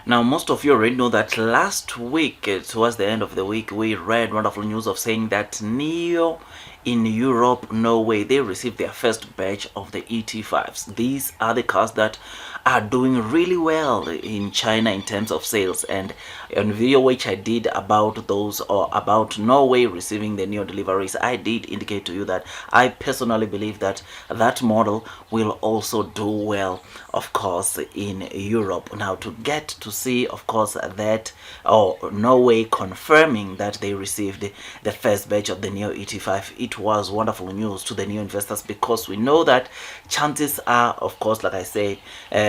Now, most of you already know that last week, towards the end of the week, we read wonderful news of saying that NEO in Europe, Norway, they received their first batch of the ET5s. These are the cars that are doing really well in China in terms of sales. And on video which I did about those, or about Norway receiving the NEO deliveries, I did indicate to you that I personally believe that that model will also do well, of course, in Europe. Now, to get to see, of course, that Norway confirming that they received the first batch of the NEO ET5, it was wonderful news to the new investors, because we know that chances are, of course, like I say,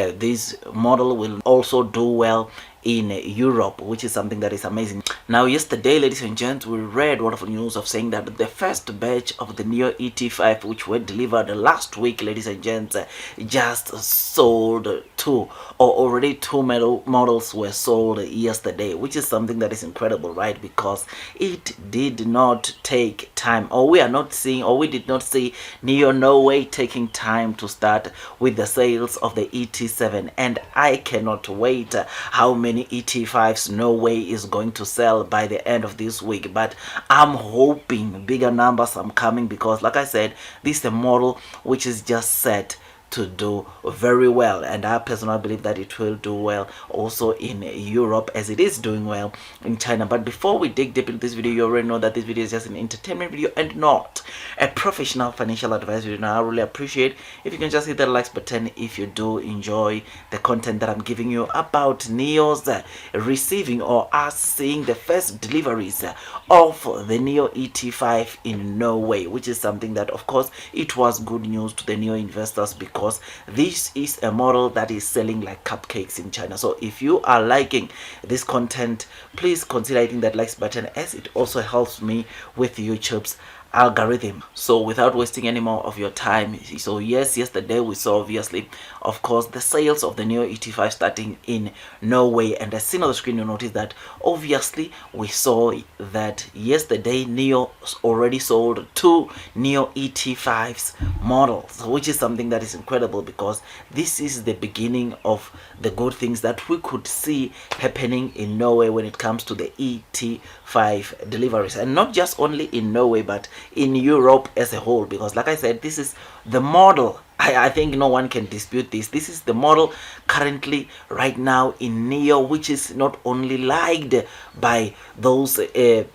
this model will also do well in Europe, which is something that is amazing. Now, yesterday, ladies and gents, we read wonderful news of saying that the first batch of the NEO ET5, which were delivered last week, ladies and gents, just sold two, or already two models were sold yesterday, which is something that is incredible, right? Because it did not take time, or we are not seeing, or we did not see NEO Norway taking time to start with the sales of the ET7, and I cannot wait how many ET5s Norway is going to sell by the end of this week. But I'm hoping bigger numbers are coming, because like I said, this is a model which is just set to do very well, and I personally believe that it will do well also in Europe, as it is doing well in China. But before we dig deep into this video, you already know that this video is just an entertainment video and not a professional financial advice video. Now, I really appreciate if you can just hit the likes button if you do enjoy the content that I'm giving you about NEO's receiving, or us seeing the first deliveries of the NEO ET5 in Norway, which is something that, of course, it was good news to the NEO investors, because this is a model that is selling like cupcakes in China. So if you are liking this content, please consider hitting that likes button, as it also helps me with YouTube's algorithm. So without wasting any more of your time, so yes, yesterday we saw, obviously, of course, the sales of the NEO ET5 starting in Norway, and as seen on the screen, you notice that obviously we saw that yesterday NEO already sold two NEO ET5s models, which is something that is incredible, because this is the beginning of the good things that we could see happening in Norway when it comes to the ET5 deliveries, and not just only in Norway but in Europe as a whole, because like I said, this is the model. I think no one can dispute this. This is the model currently right now in NEO, which is not only liked by those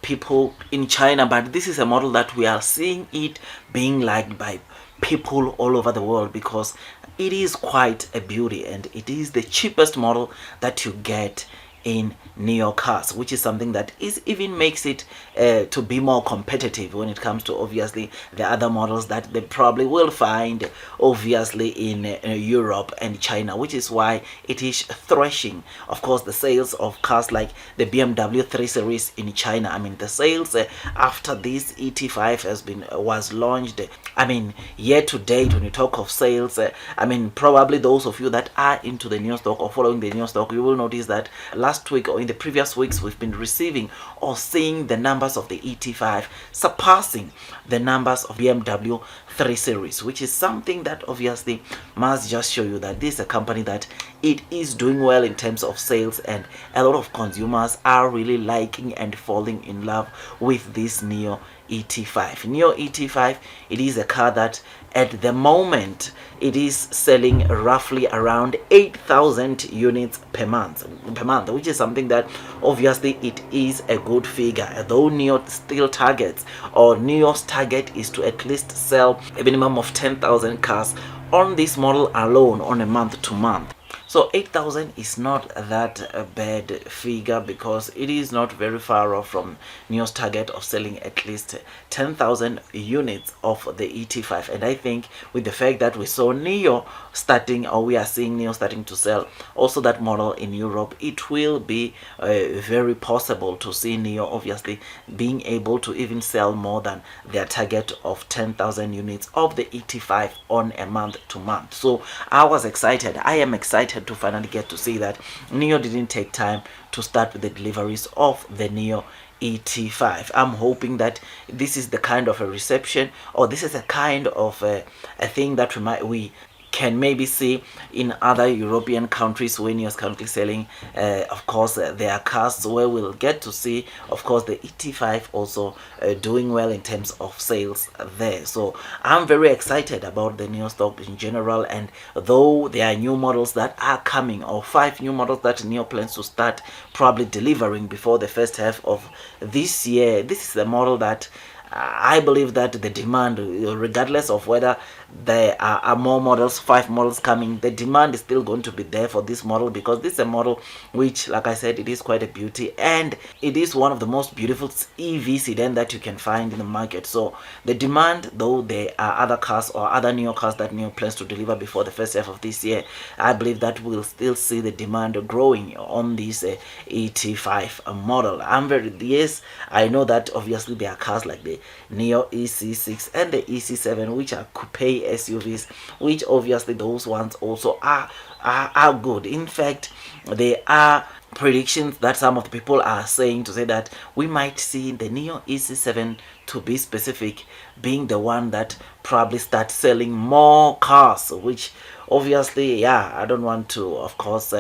people in China, but this is a model that we are seeing it being liked by people all over the world, because it is quite a beauty, and it is the cheapest model that you get in NEO cars, which is something that even makes it to be more competitive when it comes to, obviously, the other models that they probably will find, obviously, in Europe and China, which is why it is thrashing, of course, the sales of cars like the BMW 3 Series in China. I mean, the sales after this ET5 was launched, I mean, year to date, when you talk of sales, I mean, probably those of you that are into the NEO stock or following the NEO stock, you will notice that last week, or in the previous weeks, we've been receiving or seeing the numbers of the ET5 surpassing the numbers of BMW 3 Series, which is something that obviously must just show you that this is a company that it is doing well in terms of sales, and a lot of consumers are really liking and falling in love with this NEO ET5. NEO ET5, it is a car that at the moment it is selling roughly around 8,000 units per month, which is something that obviously it is a good figure, though NEO still targets, or NEO's target is to at least sell a minimum of 10,000 cars on this model alone on a month to month. So 8,000 is not that bad figure, because it is not very far off from NEO's target of selling at least 10,000 units of the ET5. And I think with the fact that we saw NEO starting, or we are seeing NEO starting to sell also that model in Europe, it will be very possible to see NEO obviously being able to even sell more than their target of 10,000 units of the ET5 on a month to month. So I was excited. I am excited to finally get to see that NEO didn't take time to start with the deliveries of the NEO ET5. I'm hoping that this is the kind of a reception, or this is a kind of a thing that we can maybe see in other European countries when you're currently selling, of course, their cars, where we'll get to see, of course, the ET5 also doing well in terms of sales there. So I'm very excited about the NIO stock in general, and though there are new models that are coming, or 5 new models that NIO plans to start probably delivering before the first half of this year, this is the model that I believe that the demand, regardless of whether there are more models, 5 models coming, the demand is still going to be there for this model, because this is a model which, like I said, it is quite a beauty, and it is one of the most beautiful EV sedan that you can find in the market. So the demand, though there are other cars or other NIO cars that NIO plans to deliver before the first half of this year, I believe that we'll still see the demand growing on this ET5 model. Yes, I know that obviously there are cars like the NIO EC6 and the EC7, which are coupe SUVs, which obviously those ones also are good. In fact, there are predictions that some of the people are saying to say that we might see the NIO EC7, to be specific, being the one that probably starts selling more cars, which obviously, yeah, I don't want to, of course,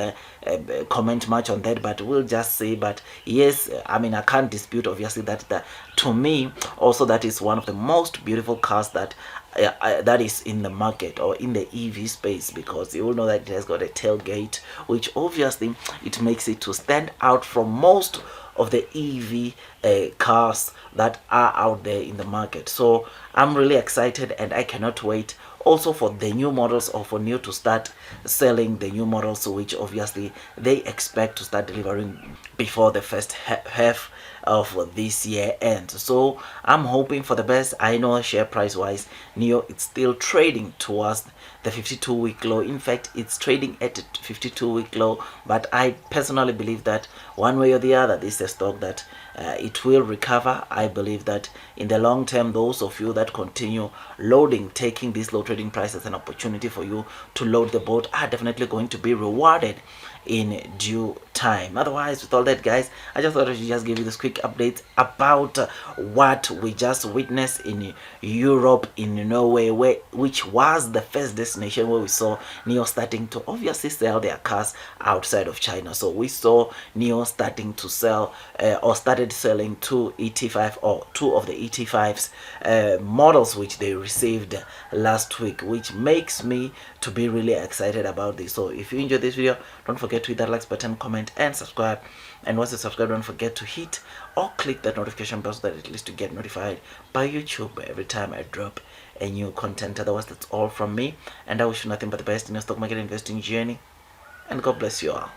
comment much on that, but we'll just say. But yes, I mean, I can't dispute obviously that to me also that is one of the most beautiful cars that that is in the market or in the EV space, because you will know that it has got a tailgate, which obviously it makes it to stand out from most of the EV cars that are out there in the market. So I'm really excited, and I cannot wait also for the new models, or for NIO to start selling the new models, which obviously they expect to start delivering before the first half of this year end. So I'm hoping for the best. I know share price wise, NIO it's still trading towards the 52-week low. In fact, it's trading at a 52-week low, but I personally believe that one way or the other, this is a stock that it will recover. I believe that in the long term, those of you that continue loading, taking this low trading price as an opportunity for you to load the boat, are definitely going to be rewarded in due time. Otherwise, with all that, guys, I just thought I should just give you this quick update about what we just witnessed in Europe, in Norway, which was the first destination where we saw NIO starting to obviously sell their cars outside of China. So we saw NIO starting to sell or started selling 2 ET5, or 2 of the ET5s models which they received last week, which makes me to be really excited about this. So if you enjoyed this video, don't forget to hit that like button, comment and subscribe. And once you subscribe, don't forget to hit or click that notification bell so that at least you get notified by YouTube every time I drop a new content. Otherwise, that's all from me, and I wish you nothing but the best in your stock market investing journey, and God bless you all.